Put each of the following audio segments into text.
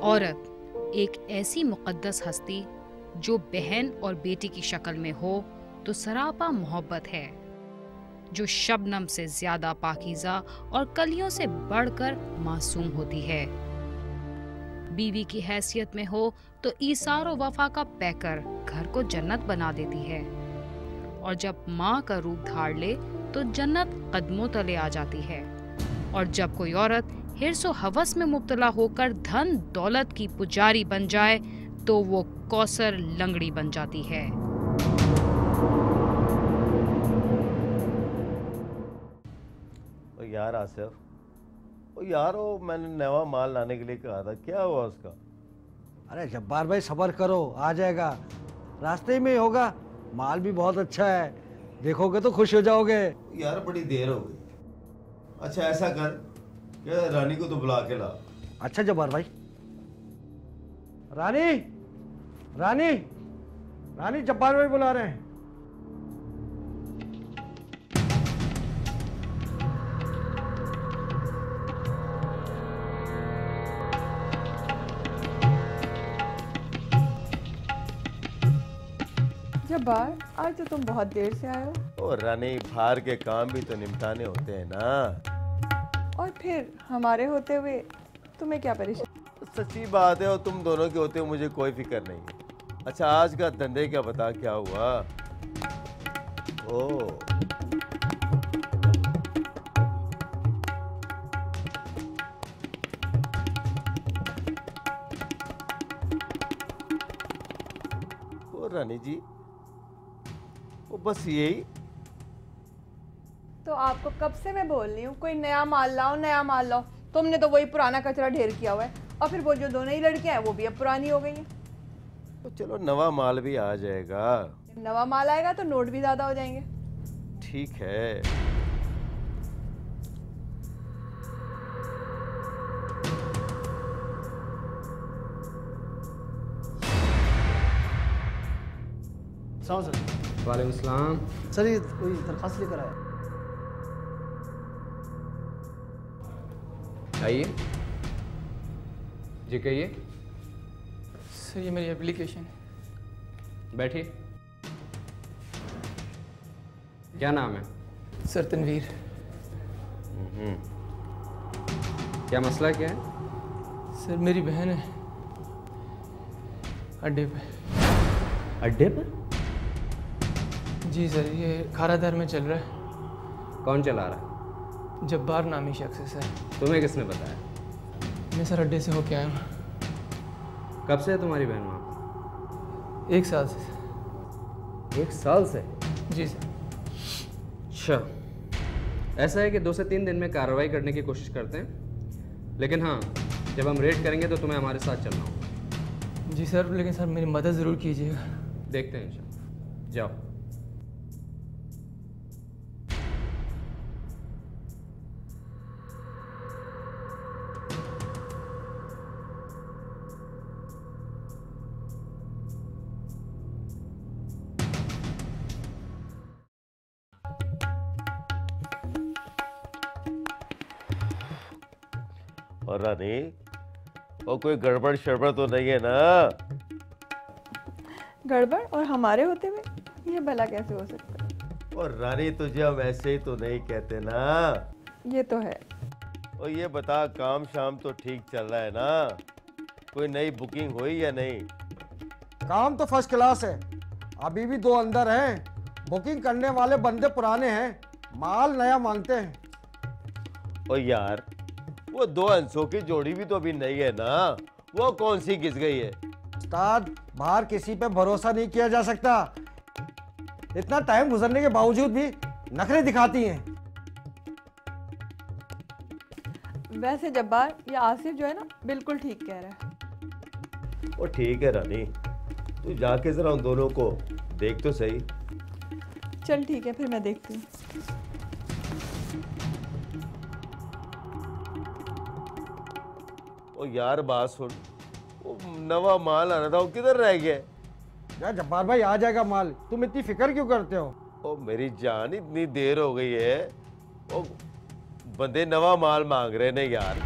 औरत एक ऐसी मुकद्दस हस्ती जो बहन और बेटी की शक्ल में हो तो सरापा मोहब्बत है, जो शबनम से ज्यादा पाकीज़ा और कलियों से बढ़कर मासूम होती है। बीवी की हैसियत में हो तो ईसार और वफा का पैकर घर को जन्नत बना देती है, और जब माँ का रूप धार ले तो जन्नत कदमों तले आ जाती है। और जब कोई औरत हिर्स और हवस में मुब्तला होकर धन दौलत की पुजारी बन जाए तो वो कौसर लंगड़ी बन जाती है। ओ यार आसिफ, ओ यार वो मैंने नया माल लाने के लिए कहा था, क्या हुआ उसका? अरे जब्बार भाई सब्र करो, आ जाएगा, रास्ते में ही होगा। माल भी बहुत अच्छा है, देखोगे तो खुश हो जाओगे। यार बड़ी देर हो गई। अच्छा ऐसा कर, क्या रानी को तो बुला के ला। अच्छा जब्बार भाई। रानी रानी रानी, जब्बार भाई बुला रहे हैं। जब्बार, आज तो तुम बहुत देर से आए हो। ओ रानी, बाहर के काम भी तो निपटाने होते हैं ना। और फिर हमारे होते हुए तुम्हें क्या परेशानी? सच्ची बात है, और तुम दोनों के होते हुए मुझे कोई फिक्र नहीं है। अच्छा आज का धंधे क्या बता, क्या हुआ? ओ रानी जी, वो बस यही। तो आपको कब से मैं बोल रही हूँ कोई नया माल लाओ, नया माल लाओ। तुमने तो वही पुराना कचरा ढेर किया हुआ है, और फिर वो जो दोनों ही लड़कियां हैं वो भी अब पुरानी हो गई हैं। तो चलो नवा माल भी आ जाएगा। नवा माल आएगा तो नोट भी ज्यादा हो जाएंगे। ठीक है। सर वालेकुम सलाम। सर ये कोई दरखास्त लेकर आया। आइए जी, कहिए। सर ये मेरी एप्लीकेशन है। बैठिए। क्या नाम है? सर तनवीर। क्या मसला क्या है? सर मेरी बहन है अड्डे पे। अड्डे पर? जी सर, ये खारादार में चल रहा है। कौन चला रहा है? जब्बार नामी शख्स है सर। तुम्हें किसने बताया? मैं सर अड्डे से होके आया हूँ। कब से है तुम्हारी बहन वहाँ? 1 साल से। 1 साल से? जी सर। अच्छा, ऐसा है कि 2 से 3 दिन में कार्रवाई करने की कोशिश करते हैं, लेकिन हाँ, जब हम रेड करेंगे तो तुम्हें हमारे साथ चलना होगा। जी सर, लेकिन सर मेरी मदद ज़रूर कीजिएगा। देखते हैं इंशाल्लाह। जाओ। और रानी, और कोई गड़बड़ शड़बड़ तो नहीं है ना? गड़बड़ और हमारे होते हुए ये भला कैसे हो सकता है? और रानी तुझे हम ऐसे ही तो नहीं कहते ना। ये तो है। और ये बता, काम शाम तो ठीक चल रहा है ना? कोई नई बुकिंग हुई या नहीं? काम तो फर्स्ट क्लास है, अभी भी 2 अंदर हैं। बुकिंग करने वाले बंदे पुराने हैं, माल नया मांगते हैं। और यार वो 2 अंशों की जोड़ी भी तो अभी नहीं है ना, वो कौन सी घिस गई है? उस्ताद, बाहर किसी पे भरोसा नहीं किया जा सकता। इतना टाइम गुजरने के बावजूद भी नखरे दिखाती हैं। वैसे जब्बार, ये आसिफ जो है ना बिल्कुल ठीक कह रहा है। वो ठीक है रानी, तू जाके जरा उन दोनों को देख तो सही। चल ठीक है, फिर मैं देखती हूँ। ओ यार बात सुन, वो नवा माल आना था, वो किधर रह गया? यार जब्बार भाई आ जाएगा माल, तुम इतनी फिक्र क्यों करते हो? ओ मेरी जान, इतनी देर हो गई है, ओ बंदे नवा माल मांग रहे ने यार।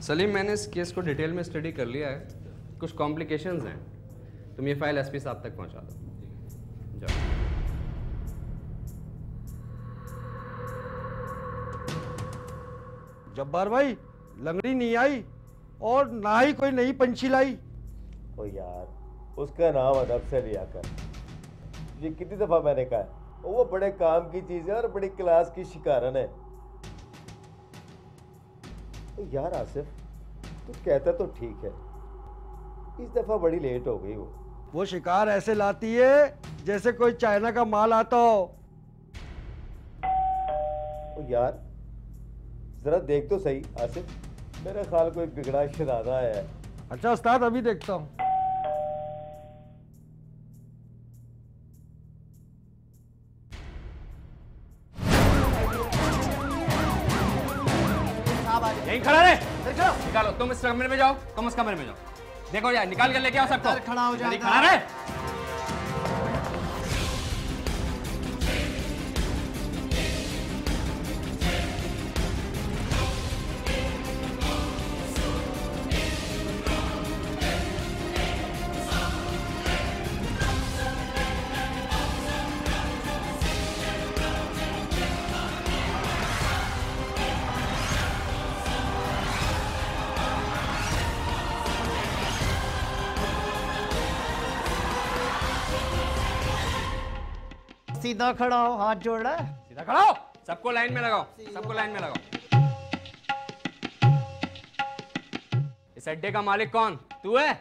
सलीम, मैंने इस केस को डिटेल में स्टडी कर लिया है। कुछ कॉम्प्लिकेशंस हैं। तुम ये फाइल एसपी साहब तक पहुंचा दो। जाओ। जब्बार भाई, लंगड़ी नहीं आई और ना ही कोई नई पंछी लाई। ओ यार, उसका नाम अदब से लिया कर। ये कितनी दफा मैंने कहा है, वो बड़े काम की चीज है और बड़ी क्लास की शिकारन है। ओ यार आसिफ, तू कहता तो ठीक है, इस दफा बड़ी लेट हो गई वो शिकार ऐसे लाती है जैसे कोई चाइना का माल आता हो। ओ यार जरा देख तो सही आसिफ, मेरा ख्याल कोई बिगड़ा शरारा है। अच्छा उस्ताद, अभी देखता हूँ। यहीं खड़ा रहे। निकालो, तुम इस कमरे में जाओ, तुम उस कमरे में जाओ। देखो यार, निकाल कर लेके आओ सबको। खड़ा हो जाएगा। खड़ा रहे। सीधा खड़ा हो, हाथ जोड़ रहा है। सीधा खड़ा हो, सबको लाइन में लगाओ, सबको लाइन में लगाओ। इस अड्डे का मालिक कौन? तू है?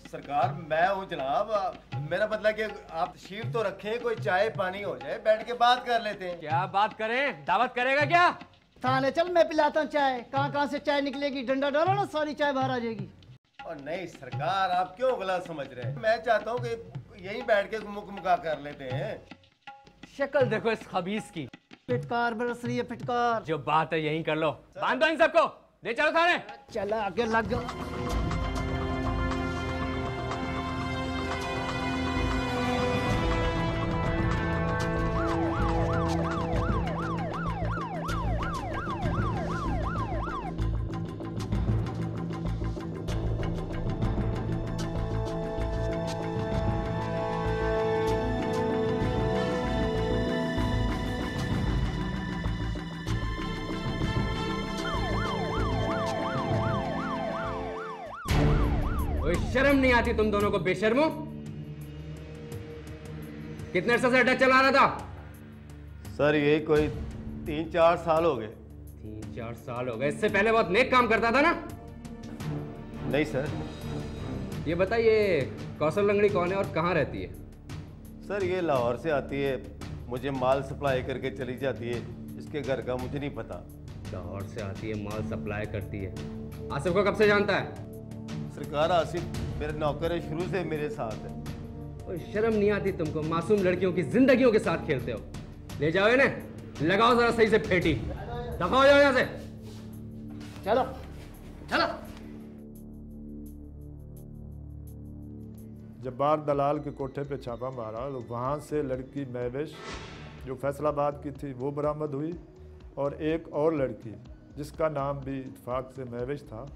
सरकार मैं हूँ जनाब। मेरा मतलब कि आप तशरीफ तो रखें, कोई चाय पानी हो जाए, बैठ के बात कर लेते हैं। क्या बात करें? दावत करेगा क्या? थाने चल, मैं पिलाता हूँ चाय। कहाँ कहाँ से चाय निकलेगी, डंडा डालो ना, सारी चाय बाहर आ जाएगी। और नहीं सरकार, आप क्यों गलत समझ रहे हैं? मैं चाहता हूँ कि यहीं बैठ के मुका कर लेते हैं। शक्ल देखो इस खबीस की। फिटकार बरस रही है, फिटकार। जो बात है यहीं कर लो। बांध दो इन सबको, ले चलो थाने। चला आगे लग गया। कोई शर्म नहीं आती तुम दोनों को, बेशर्मो? कितने अरसे से अड्डा चला रहा था? सर ये कोई 3-4 साल हो गए। 3-4 साल हो गए? इससे पहले बहुत नेक काम करता था ना? नहीं सर। ये बताइए, कौशल लंगड़ी कौन है और कहाँ रहती है? सर ये लाहौर से आती है, मुझे माल सप्लाई करके चली जाती है। इसके घर का मुझे नहीं पता। लाहौर से आती है, माल सप्लाई करती है। आसिफ को कब से जानता है? सरकार आसिफ मेरे नौकर है, शुरू से मेरे साथ है। और शर्म नहीं आती तुमको? मासूम लड़कियों की जिंदगियों के साथ खेलते हो। ले जाओ इन्हें, लगाओ जरा सही से फेटी। दफा हो जाओ यहाँ से। चलो चलो। जब्बार दलाल के कोठे पे छापा मारा तो वहाँ से लड़की महविश जो फैसलाबाद की थी वो बरामद हुई, और एक और लड़की जिसका नाम भी इत्तेफाक से महविश था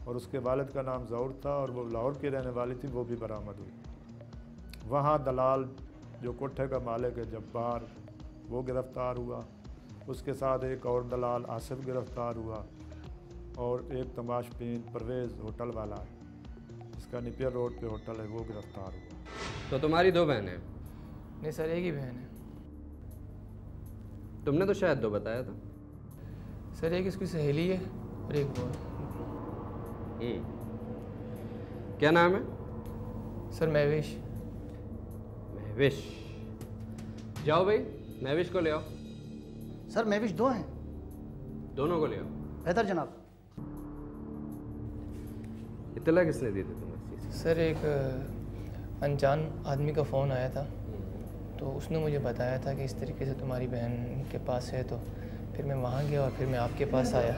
और उसके वालिद का नाम ज़ौर था और वो लाहौर की रहने वाली थी, वो भी बरामद हुई। वहाँ दलाल जो कोठे का मालिक है जब्बार, वो गिरफ़्तार हुआ। उसके साथ एक और दलाल आसिफ गिरफ़्तार हुआ, और एक तमाशबीन परवेज़ होटल वाला है, इसका निपियर रोड पे होटल है, वो गिरफ़्तार हुआ। तो तुम्हारी 2 बहनें? नहीं सर, एक ही बहन है। तुमने तो शायद 2 बताया था। सर एक इसकी सहेली है और एक वो है। क्या नाम है? सर महवेश। महवेश। जाओ भाई, महवेश को ले आओ। सर महविश 2 हैं। दोनों को ले आओ। बेहतर जनाब। इत्तला किसने दी थी तुम्हें? सर एक अनजान आदमी का फ़ोन आया था, तो उसने मुझे बताया था कि इस तरीके से तुम्हारी बहन के पास है, तो फिर मैं वहाँ गया और फिर मैं आपके पास आया।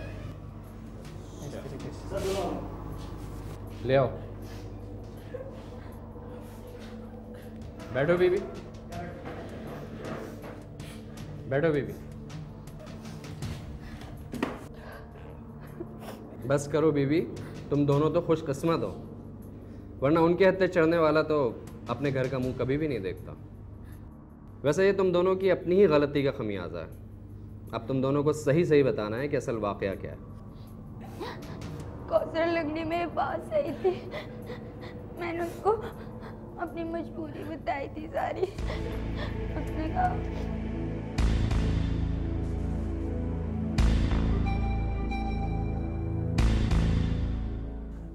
इस तरीके से। ले आओ। बैठो बीबी, बैठो बीबी। बस करो बीबी, तुम दोनों तो खुशकिस्मत हो, वरना उनके हत्थे चढ़ने वाला तो अपने घर का मुंह कभी भी नहीं देखता। वैसे ये तुम दोनों की अपनी ही गलती का खमियाजा है। अब तुम दोनों को सही सही बताना है कि असल वाकया क्या है। कौसर लंगड़ी मेरे पास आई थी, मैंने उसको अपनी मजबूरी बताई थी सारी। उसने कहा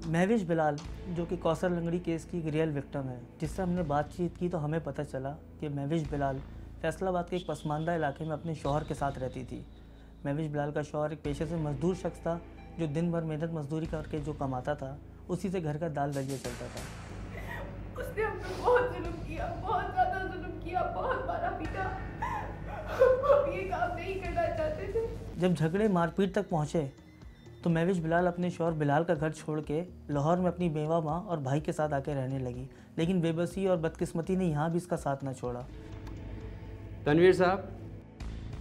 महविश बिलाल जो कि कौसर लंगड़ी केस की एक रियल विक्टिम है, जिससे हमने बातचीत की तो हमें पता चला कि महविश बिलाल फैसलाबाद के एक पसमानदा इलाके में अपने शौहर के साथ रहती थी। महविश बिलाल का शौहर एक पेशे से मजदूर शख्स था जो दिन भर मेहनत मजदूरी करके जो कमाता था उसी से घर का दाल दलिया चलता था। उसने हम पे बहुत जुल्म किया, बहुत ज़्यादा जुल्म किया, बहुत मारा पीटा। हम ये काम नहीं करना चाहते थे। जब झगड़े मारपीट तक पहुँचे तो महविश बिलाल अपने शौहर बिलाल का घर छोड़ के लाहौर में अपनी बेवा माँ और भाई के साथ आके रहने लगी, लेकिन बेबसी और बदकिस्मती ने यहाँ भी इसका साथ न छोड़ा। तनवीर साहब,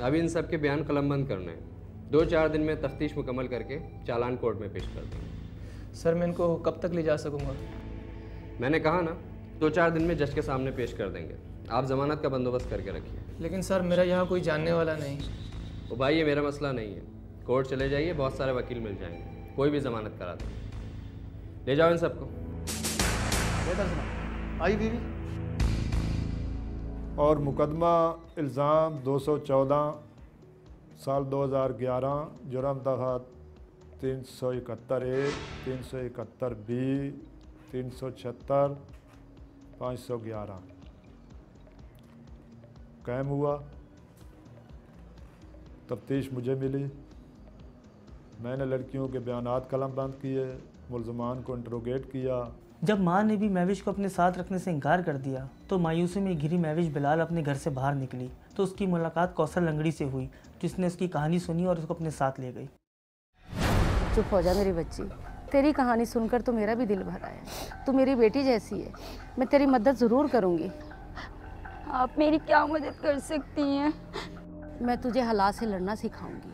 अभी इन सब के बयान कलमबंद करने हैं। 2-4 दिन में तफ्तीश मुकम्मल करके चालान कोर्ट में पेश कर देंगे। सर मैं इनको कब तक ले जा सकूँगा? मैंने कहा ना, 2-4 दिन में जज के सामने पेश कर देंगे। आप जमानत का बंदोबस्त करके रखिए। लेकिन सर मेरा यहाँ कोई जानने वाला नहीं। वो भाई ये मेरा मसला नहीं है, कोर्ट चले जाइए, बहुत सारे वकील मिल जाएंगे, कोई भी जमानत करा देंगे। ले जाओ इन सबको। बेटा सुना आई बीवी। और मुकदमा इल्ज़ाम 214 साल 2011 जुर्म दफ़ा 371A, 371B, 376, 511 कायम हुआ। तफ्तीश मुझे मिली, मैंने लड़कियों के बयानात कलमबंद किए, मुल्ज़मान को इंट्रोगेट किया। जब माँ ने भी महविश को अपने साथ रखने से इनकार कर दिया तो मायूसी में घिरी महविश बिलाल अपने घर से बाहर निकली तो उसकी मुलाकात कौसर लंगड़ी से हुई, जिसने उसकी कहानी सुनी और उसको अपने साथ ले गई। चुप हो जा मेरी बच्ची, तेरी कहानी सुनकर तो मेरा भी दिल भरा है। तू मेरी बेटी जैसी है, मैं तेरी मदद ज़रूर करूँगी। आप मेरी क्या मदद कर सकती हैं? मैं तुझे हालात से लड़ना सिखाऊंगी।